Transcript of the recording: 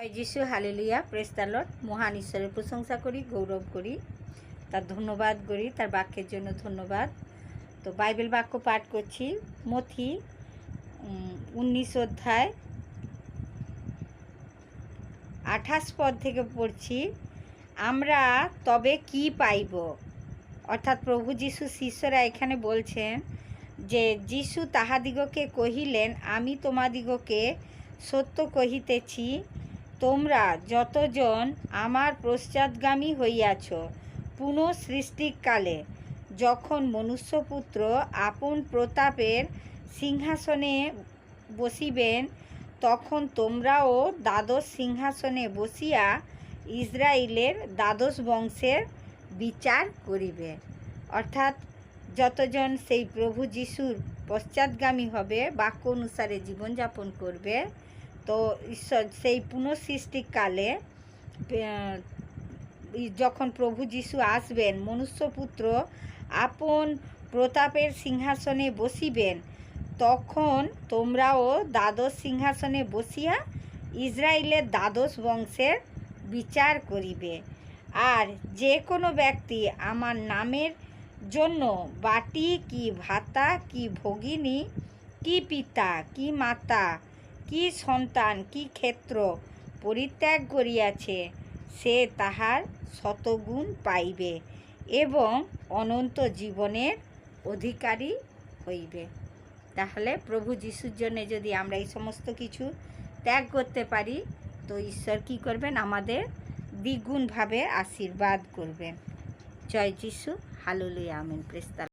জয় যিশু, hallelujah, praise the Lord. মহান ঈশ্বরের প্রশংসা করি, গৌরব করি, তার ধন্যবাদ করি, তার বাক্যের জন্য ধন্যবাদ। তো বাইবেল বাক্য পাঠ করছি মথি 19 অধ্যায় 28 পদ থেকে পড়ছি। আমরা তবে কি পাইব? অর্থাৎ প্রভু যিশু শিষ্যরা এখানে বলছেন যে যিশু তাহাদিগকে কহিলেন, আমি তোমাদিগকে সত্য কহিতেছি, তোমরা যতজন আমার পশ্চাৎগামী হইয়াছ, পুনঃ সৃষ্টিকালে যখন মনুষ্যপুত্র আপন প্রতাপের সিংহাসনে বসিবেন, তখন তোমরাও দ্বাদশ সিংহাসনে বসিয়া ইসরায়েলের দ্বাদশ বংশের বিচার করিবে। অর্থাৎ যতজন সেই প্রভু যিশুর পশ্চাৎগামী হবে, বাক্য অনুসারে জীবনযাপন করবে, তো ঈশ্বর সেই পুনঃসৃষ্টিকালে যখন প্রভু যিশু আসবেন, মনুষ্যপুত্র আপন প্রতাপের সিংহাসনে বসিবেন, তখন তোমরাও দ্বাদশ সিংহাসনে বসিয়া ইসরায়েলের দ্বাদশ বংশের বিচার করিবে। আর যে কোনো ব্যক্তি আমার নামের জন্য বাটি কি ভাতা কি ভগিনী কি পিতা কি মাতা কি সন্তান কি ক্ষেত্র পরিত্যাগ করিয়াছে, সে তাহার শতগুণ পাইবে এবং অনন্ত জীবনের অধিকারী হইবে। তাহলে প্রভু যিশুর জন্য যদি আমরা এই সমস্ত কিছু ত্যাগ করতে পারি, তো ঈশ্বর কী করবেন? আমাদের দ্বিগুণভাবে আশীর্বাদ করবেন। জয় যিশু, hallelujah, amen, praise the Lord.